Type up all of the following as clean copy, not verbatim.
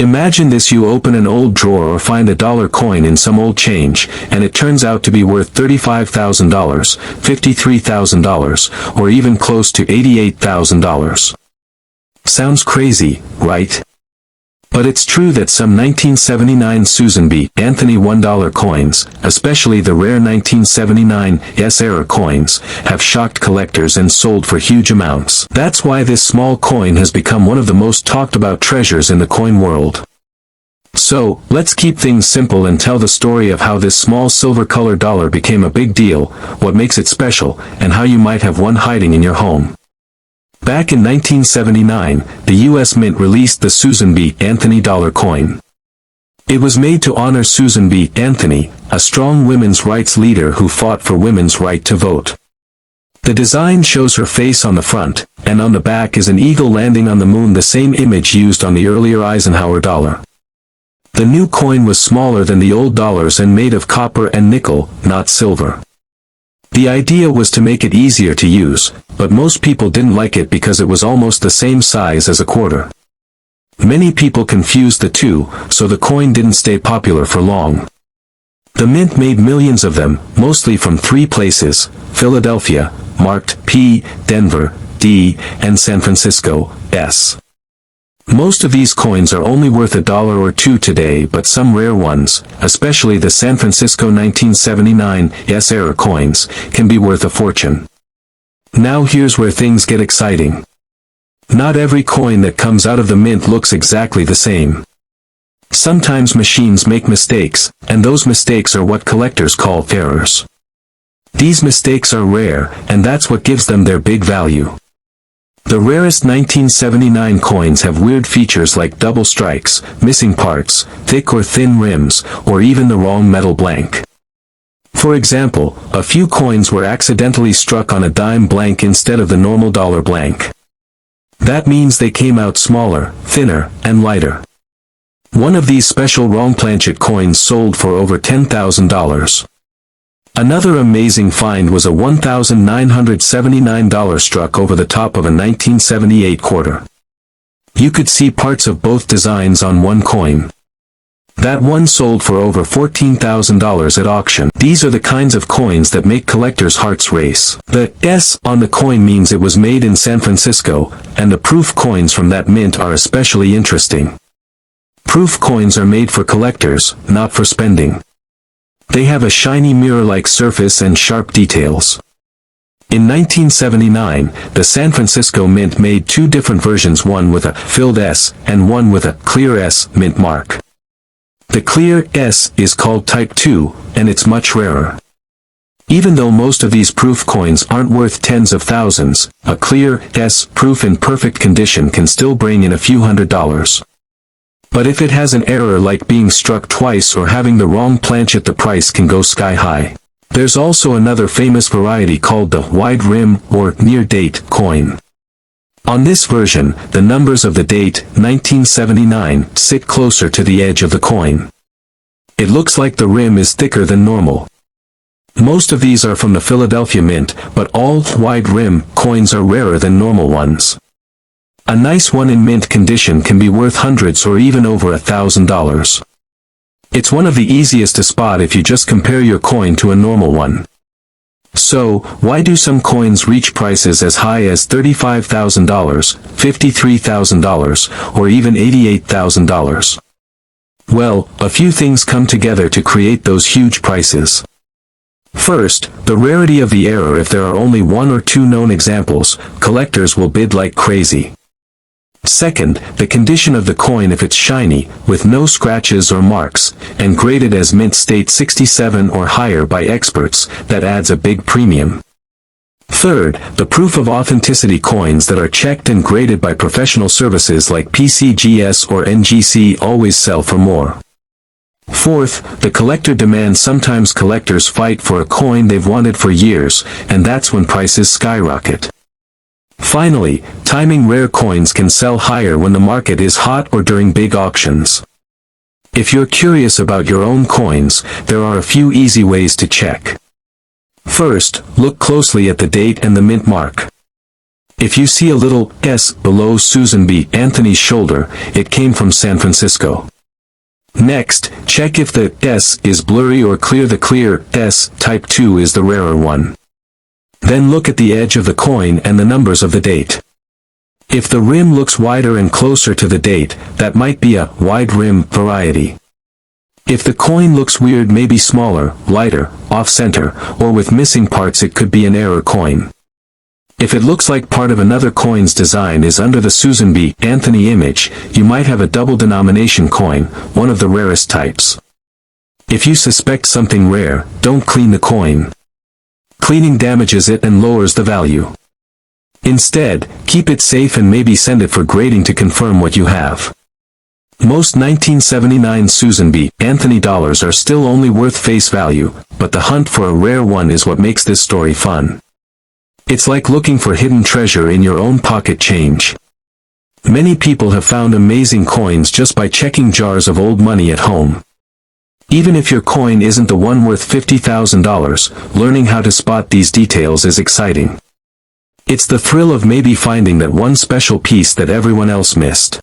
Imagine this: you open an old drawer or find a dollar coin in some old change, and it turns out to be worth $35,000, $53,000, or even close to $88,000. Sounds crazy, right? But it's true that some 1979 Susan B. Anthony $1 coins, especially the rare 1979 S-era coins, have shocked collectors and sold for huge amounts. That's why this small coin has become one of the most talked about treasures in the coin world. So, let's keep things simple and tell the story of how this small silver-colored dollar became a big deal, what makes it special, and how you might have one hiding in your home. Back in 1979, the U.S. Mint released the Susan B. Anthony dollar coin. It was made to honor Susan B. Anthony, a strong women's rights leader who fought for women's right to vote. The design shows her face on the front, and on the back is an eagle landing on the moon, the same image used on the earlier Eisenhower dollar. The new coin was smaller than the old dollars and made of copper and nickel, not silver. The idea was to make it easier to use, but most people didn't like it because it was almost the same size as a quarter. Many people confused the two, so the coin didn't stay popular for long. The Mint made millions of them, mostly from three places: Philadelphia, marked P, Denver, D, and San Francisco, S. Most of these coins are only worth $1 or $2 today, but some rare ones, especially the San Francisco 1979 S-era coins, can be worth a fortune. Now here's where things get exciting. Not every coin that comes out of the Mint looks exactly the same. Sometimes machines make mistakes, and those mistakes are what collectors call errors. These mistakes are rare, and that's what gives them their big value. The rarest 1979 coins have weird features like double strikes, missing parts, thick or thin rims, or even the wrong metal blank. For example, a few coins were accidentally struck on a dime blank instead of the normal dollar blank. That means they came out smaller, thinner, and lighter. One of these special wrong planchet coins sold for over $10,000. Another amazing find was a $1,979 struck over the top of a 1978 quarter. You could see parts of both designs on one coin. That one sold for over $14,000 at auction. These are the kinds of coins that make collectors' hearts race. The S on the coin means it was made in San Francisco, and the proof coins from that mint are especially interesting. Proof coins are made for collectors, not for spending. They have a shiny mirror-like surface and sharp details. In 1979, the San Francisco Mint made two different versions, one with a filled S and one with a clear S mint mark. The clear S is called Type 2, and it's much rarer. Even though most of these proof coins aren't worth tens of thousands, a clear S proof in perfect condition can still bring in a few $100s. But if it has an error like being struck twice or having the wrong planchet, the price can go sky high. There's also another famous variety called the wide rim or near date coin. On this version, the numbers of the date, 1979, sit closer to the edge of the coin. It looks like the rim is thicker than normal. Most of these are from the Philadelphia Mint, but all wide rim coins are rarer than normal ones. A nice one in mint condition can be worth hundreds or even over $1,000. It's one of the easiest to spot if you just compare your coin to a normal one. So, why do some coins reach prices as high as $35,000, $53,000, or even $88,000? Well, a few things come together to create those huge prices. First, the rarity of the error. If there are only one or two known examples, collectors will bid like crazy. Second, the condition of the coin. If it's shiny, with no scratches or marks, and graded as mint state 67 or higher by experts, that adds a big premium. Third, the proof of authenticity. Coins that are checked and graded by professional services like PCGS or NGC always sell for more. Fourth, the collector demand. Sometimes collectors fight for a coin they've wanted for years, and that's when prices skyrocket. Finally, timing. Rare coins can sell higher when the market is hot or during big auctions. If you're curious about your own coins, there are a few easy ways to check. First, look closely at the date and the mint mark. If you see a little S below Susan B. Anthony's shoulder, it came from San Francisco. Next, check if the S is blurry or clear. The clear S type 2 is the rarer one. Then look at the edge of the coin and the numbers of the date. If the rim looks wider and closer to the date, that might be a wide rim variety. If the coin looks weird, maybe smaller, lighter, off-center, or with missing parts, it could be an error coin. If it looks like part of another coin's design is under the Susan B. Anthony image, you might have a double denomination coin, one of the rarest types. If you suspect something rare, don't clean the coin. Cleaning damages it and lowers the value. Instead, keep it safe and maybe send it for grading to confirm what you have. Most 1979 Susan B. Anthony dollars are still only worth face value, but the hunt for a rare one is what makes this story fun. It's like looking for hidden treasure in your own pocket change. Many people have found amazing coins just by checking jars of old money at home. Even if your coin isn't the one worth $50,000, learning how to spot these details is exciting. It's the thrill of maybe finding that one special piece that everyone else missed.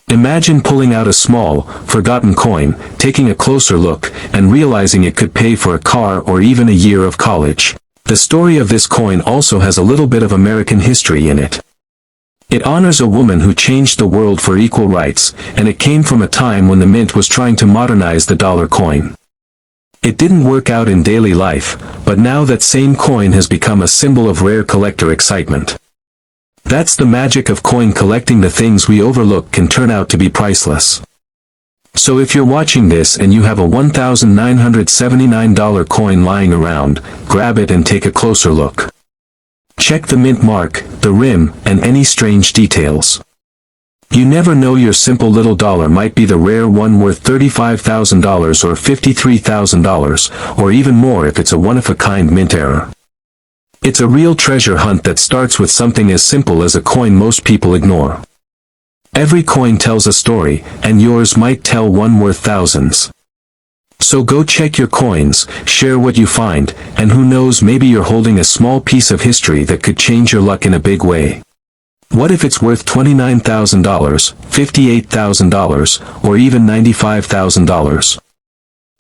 Imagine pulling out a small, forgotten coin, taking a closer look, and realizing it could pay for a car or even a year of college. The story of this coin also has a little bit of American history in it. It honors a woman who changed the world for equal rights, and it came from a time when the mint was trying to modernize the dollar coin. It didn't work out in daily life, but now that same coin has become a symbol of rare collector excitement. That's the magic of coin collecting. The things we overlook can turn out to be priceless. So if you're watching this and you have a $1,979 coin lying around, grab it and take a closer look. Check the mint mark, the rim, and any strange details. You never know, your simple little dollar might be the rare one worth $35,000 or $53,000, or even more if it's a one-of-a-kind mint error. It's a real treasure hunt that starts with something as simple as a coin most people ignore. Every coin tells a story, and yours might tell one worth thousands. So go check your coins, share what you find, and who knows, maybe you're holding a small piece of history that could change your luck in a big way. What if it's worth $29,000, $58,000, or even $95,000?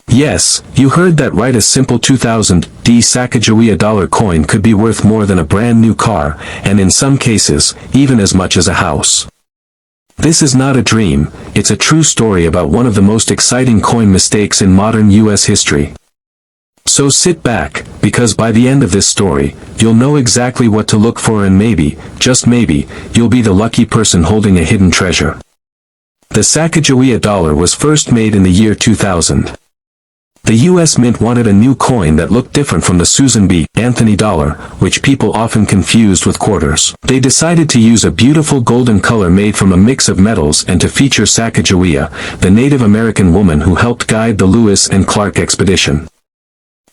Yes, you heard that right. A simple 2000 Sacagawea Dollar coin could be worth more than a brand new car, and in some cases, even as much as a house. This is not a dream, it's a true story about one of the most exciting coin mistakes in modern U.S. history. So sit back, because by the end of this story, you'll know exactly what to look for, and maybe, just maybe, you'll be the lucky person holding a hidden treasure. The Sacagawea Dollar was first made in the year 2000. The U.S. Mint wanted a new coin that looked different from the Susan B. Anthony dollar, which people often confused with quarters. They decided to use a beautiful golden color made from a mix of metals and to feature Sacagawea, the Native American woman who helped guide the Lewis and Clark expedition.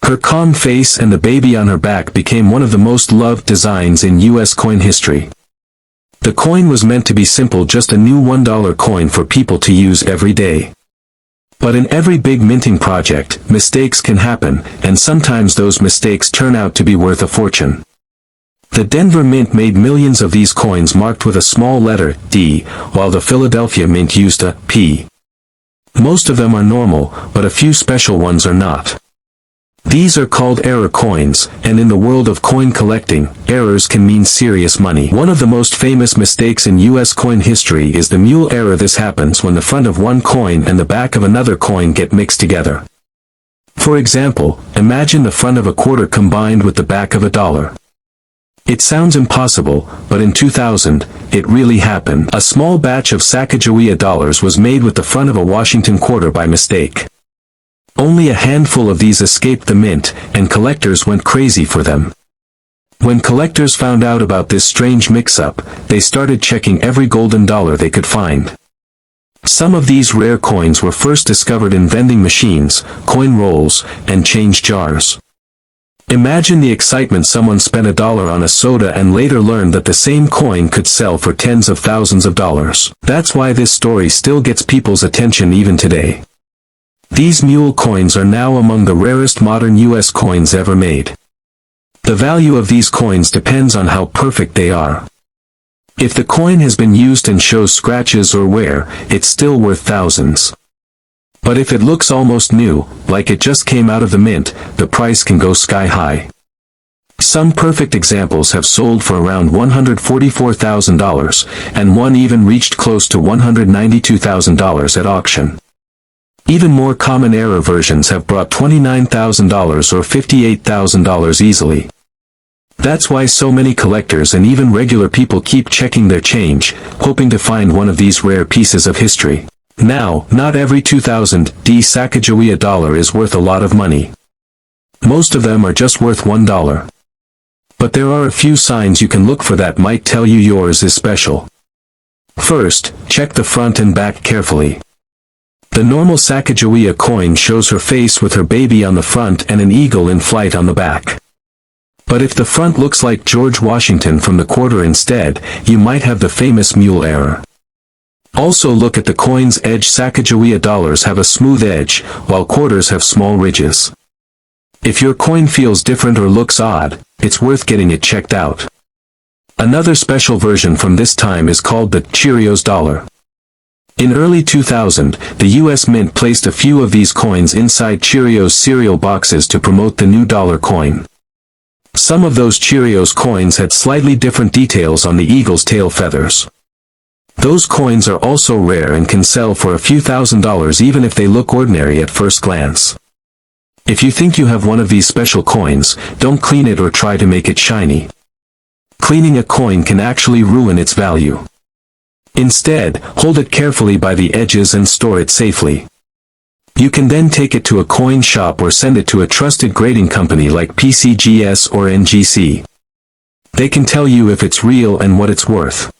Her calm face and the baby on her back became one of the most loved designs in U.S. coin history. The coin was meant to be simple, just a new $1 coin for people to use every day. But in every big minting project, mistakes can happen, and sometimes those mistakes turn out to be worth a fortune. The Denver Mint made millions of these coins marked with a small letter, D, while the Philadelphia Mint used a P. Most of them are normal, but a few special ones are not. These are called error coins, and in the world of coin collecting, errors can mean serious money. One of the most famous mistakes in U.S. coin history is the mule error. This happens when the front of one coin and the back of another coin get mixed together. For example, imagine the front of a quarter combined with the back of a dollar. It sounds impossible, but in 2000, it really happened. A small batch of Sacagawea dollars was made with the front of a Washington quarter by mistake. Only a handful of these escaped the mint, and collectors went crazy for them. When collectors found out about this strange mix-up, they started checking every golden dollar they could find. Some of these rare coins were first discovered in vending machines, coin rolls, and change jars. Imagine the excitement. Someone spent $1 on a soda and later learned that the same coin could sell for tens of thousands of dollars. That's why this story still gets people's attention even today. These mule coins are now among the rarest modern U.S. coins ever made. The value of these coins depends on how perfect they are. If the coin has been used and shows scratches or wear, it's still worth thousands. But if it looks almost new, like it just came out of the mint, the price can go sky high. Some perfect examples have sold for around $144,000, and one even reached close to $192,000 at auction. Even more common error versions have brought $29,000 or $58,000 easily. That's why so many collectors and even regular people keep checking their change, hoping to find one of these rare pieces of history. Now, not every 2000D Sacagawea dollar is worth a lot of money. Most of them are just worth $1. But there are a few signs you can look for that might tell you yours is special. First, check the front and back carefully. The normal Sacagawea coin shows her face with her baby on the front and an eagle in flight on the back. But if the front looks like George Washington from the quarter instead, you might have the famous mule error. Also look at the coin's edge. Sacagawea dollars have a smooth edge, while quarters have small ridges. If your coin feels different or looks odd, it's worth getting it checked out. Another special version from this time is called the Cheerios dollar. In early 2000, the US Mint placed a few of these coins inside Cheerios cereal boxes to promote the new dollar coin. Some of those Cheerios coins had slightly different details on the eagle's tail feathers. Those coins are also rare and can sell for a few $1,000s even if they look ordinary at first glance. If you think you have one of these special coins, don't clean it or try to make it shiny. Cleaning a coin can actually ruin its value. Instead, hold it carefully by the edges and store it safely. You can then take it to a coin shop or send it to a trusted grading company like PCGS or NGC. They can tell you if it's real and what it's worth.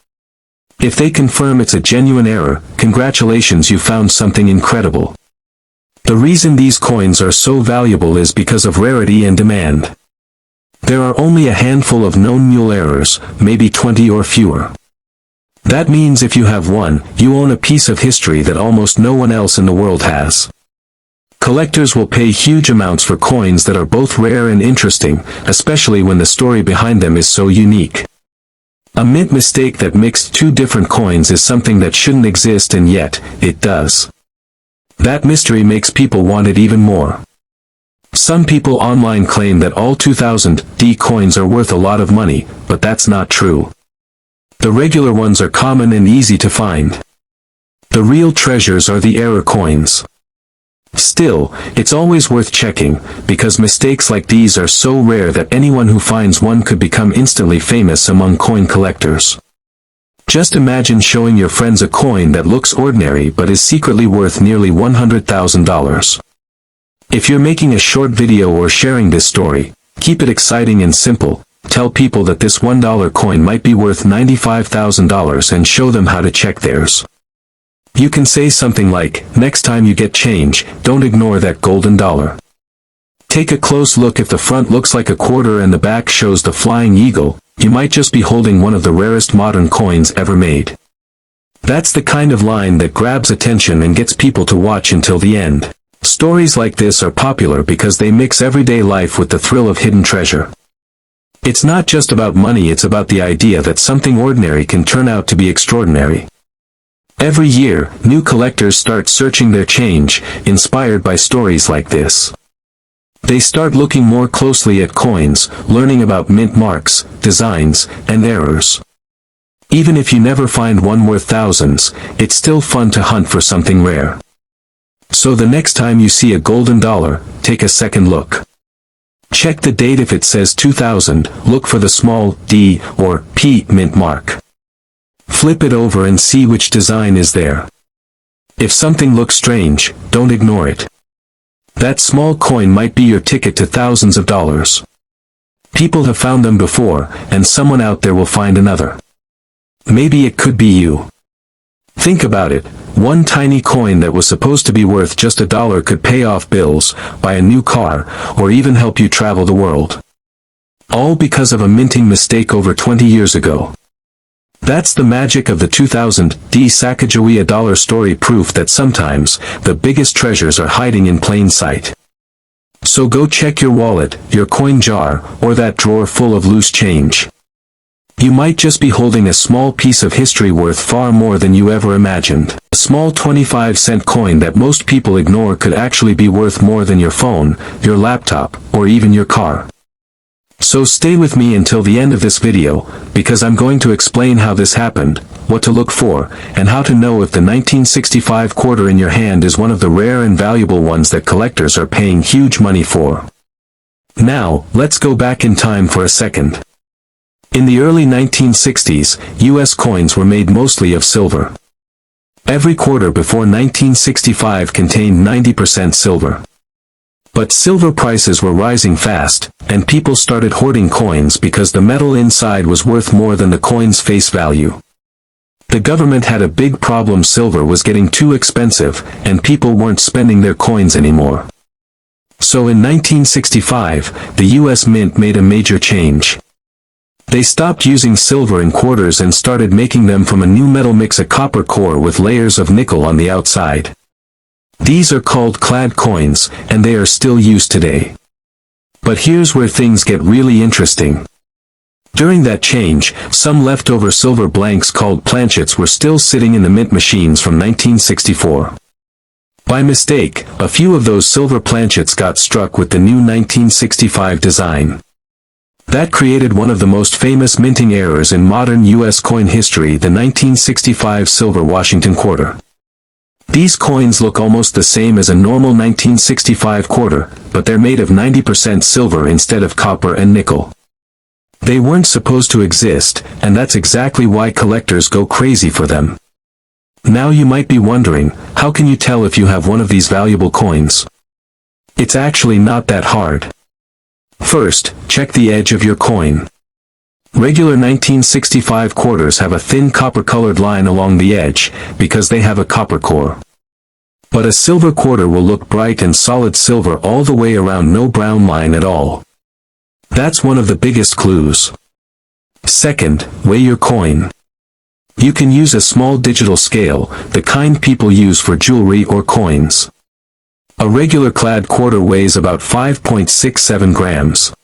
If they confirm it's a genuine error, congratulations, you found something incredible. The reason these coins are so valuable is because of rarity and demand. There are only a handful of known mule errors, maybe 20 or fewer. That means if you have one, you own a piece of history that almost no one else in the world has. Collectors will pay huge amounts for coins that are both rare and interesting, especially when the story behind them is so unique. A mint mistake that mixed two different coins is something that shouldn't exist, and yet, it does. That mystery makes people want it even more. Some people online claim that all 2000D coins are worth a lot of money, but that's not true. The regular ones are common and easy to find. The real treasures are the error coins. Still, it's always worth checking, because mistakes like these are so rare that anyone who finds one could become instantly famous among coin collectors. Just imagine showing your friends a coin that looks ordinary but is secretly worth nearly $100,000. If you're making a short video or sharing this story, keep it exciting and simple. Tell people that this $1 coin might be worth $95,000 and show them how to check theirs. You can say something like, next time you get change, don't ignore that golden dollar. Take a close look. If the front looks like a quarter and the back shows the flying eagle, you might just be holding one of the rarest modern coins ever made. That's the kind of line that grabs attention and gets people to watch until the end. Stories like this are popular because they mix everyday life with the thrill of hidden treasure. It's not just about money, it's about the idea that something ordinary can turn out to be extraordinary. Every year, new collectors start searching their change, inspired by stories like this. They start looking more closely at coins, learning about mint marks, designs, and errors. Even if you never find one worth thousands, it's still fun to hunt for something rare. So the next time you see a golden dollar, take a second look. Check the date. If it says 2000, look for the small D or P mint mark. Flip it over and see which design is there. If something looks strange, don't ignore it. That small coin might be your ticket to thousands of dollars. People have found them before, and someone out there will find another. Maybe it could be you. Think about it. One tiny coin that was supposed to be worth just $1 could pay off bills, buy a new car, or even help you travel the world. All because of a minting mistake over 20 years ago. That's the magic of the 2000D Sacagawea dollar story, proof that sometimes, the biggest treasures are hiding in plain sight. So go check your wallet, your coin jar, or that drawer full of loose change. You might just be holding a small piece of history worth far more than you ever imagined. A small 25-cent coin that most people ignore could actually be worth more than your phone, your laptop, or even your car. So stay with me until the end of this video, because I'm going to explain how this happened, what to look for, and how to know if the 1965 quarter in your hand is one of the rare and valuable ones that collectors are paying huge money for. Now, let's go back in time for a second. In the early 1960s, US coins were made mostly of silver. Every quarter before 1965 contained 90% silver. But silver prices were rising fast, and people started hoarding coins because the metal inside was worth more than the coin's face value. The government had a big problem: silver was getting too expensive, and people weren't spending their coins anymore. So in 1965, the US Mint made a major change. They stopped using silver in quarters and started making them from a new metal mix, a copper core with layers of nickel on the outside. These are called clad coins, and they are still used today. But here's where things get really interesting. During that change, some leftover silver blanks called planchets were still sitting in the mint machines from 1964. By mistake, a few of those silver planchets got struck with the new 1965 design. That created one of the most famous minting errors in modern US coin history, the 1965 silver Washington quarter. These coins look almost the same as a normal 1965 quarter, but they're made of 90% silver instead of copper and nickel. They weren't supposed to exist, and that's exactly why collectors go crazy for them. Now you might be wondering, how can you tell if you have one of these valuable coins? It's actually not that hard. First, check the edge of your coin. Regular 1965 quarters have a thin copper-colored line along the edge, because they have a copper core. But a silver quarter will look bright and solid silver all the way around, no brown line at all. That's one of the biggest clues. Second, weigh your coin. You can use a small digital scale, the kind people use for jewelry or coins. A regular clad quarter weighs about 5.67 grams.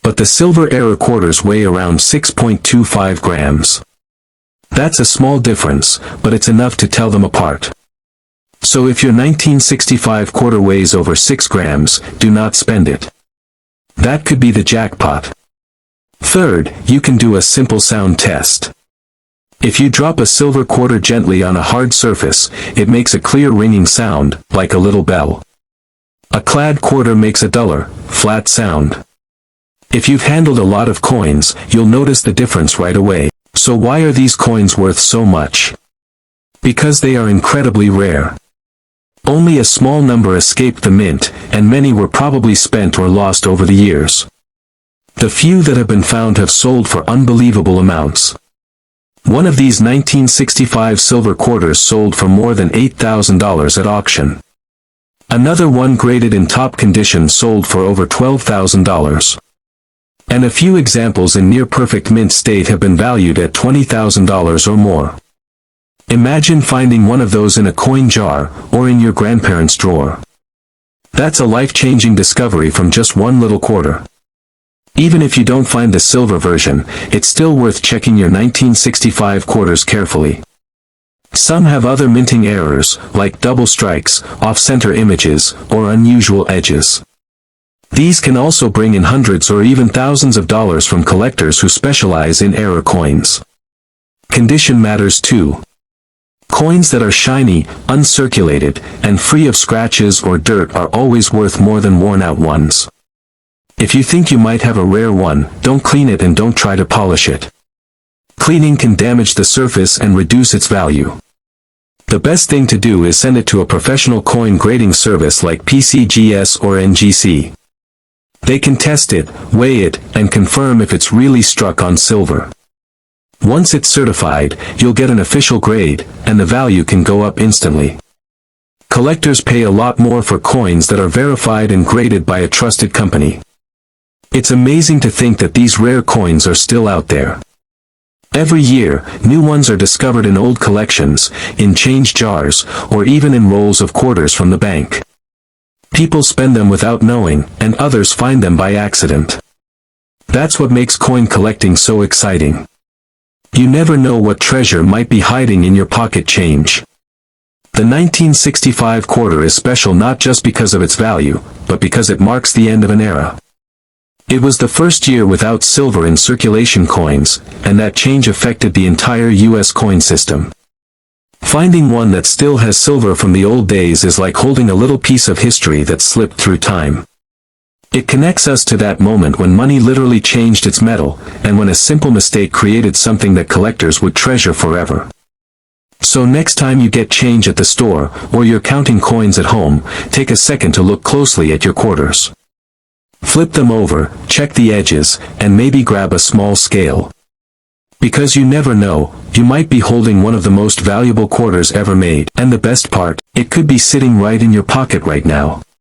But the silver era quarters weigh around 6.25 grams. That's a small difference, but it's enough to tell them apart. So if your 1965 quarter weighs over 6 grams, do not spend it. That could be the jackpot. Third, you can do a simple sound test. If you drop a silver quarter gently on a hard surface, it makes a clear ringing sound, like a little bell. A clad quarter makes a duller, flat sound. If you've handled a lot of coins, you'll notice the difference right away. So why are these coins worth so much? Because they are incredibly rare. Only a small number escaped the mint, and many were probably spent or lost over the years. The few that have been found have sold for unbelievable amounts. One of these 1965 silver quarters sold for more than $8,000 at auction. Another one graded in top condition sold for over $12,000. And a few examples in near-perfect mint state have been valued at $20,000 or more. Imagine finding one of those in a coin jar, or in your grandparents' drawer. That's a life-changing discovery from just one little quarter. Even if you don't find the silver version, it's still worth checking your 1965 quarters carefully. Some have other minting errors, like double strikes, off-center images, or unusual edges. These can also bring in hundreds or even thousands of dollars from collectors who specialize in error coins. Condition matters too. Coins that are shiny, uncirculated, and free of scratches or dirt are always worth more than worn-out ones. If you think you might have a rare one, don't clean it and don't try to polish it. Cleaning can damage the surface and reduce its value. The best thing to do is send it to a professional coin grading service like PCGS or NGC. They can test it, weigh it, and confirm if it's really struck on silver. Once it's certified, you'll get an official grade, and the value can go up instantly. Collectors pay a lot more for coins that are verified and graded by a trusted company. It's amazing to think that these rare coins are still out there. Every year, new ones are discovered in old collections, in change jars, or even in rolls of quarters from the bank. People spend them without knowing, and others find them by accident. That's what makes coin collecting so exciting. You never know what treasure might be hiding in your pocket change. The 1965 quarter is special not just because of its value, but because it marks the end of an era. It was the first year without silver in circulation coins, and that change affected the entire U.S. coin system. Finding one that still has silver from the old days is like holding a little piece of history that slipped through time. It connects us to that moment when money literally changed its metal, and when a simple mistake created something that collectors would treasure forever. So next time you get change at the store, or you're counting coins at home, take a second to look closely at your quarters. Flip them over, check the edges, and maybe grab a small scale. Because you never know, you might be holding one of the most valuable quarters ever made. And the best part, it could be sitting right in your pocket right now.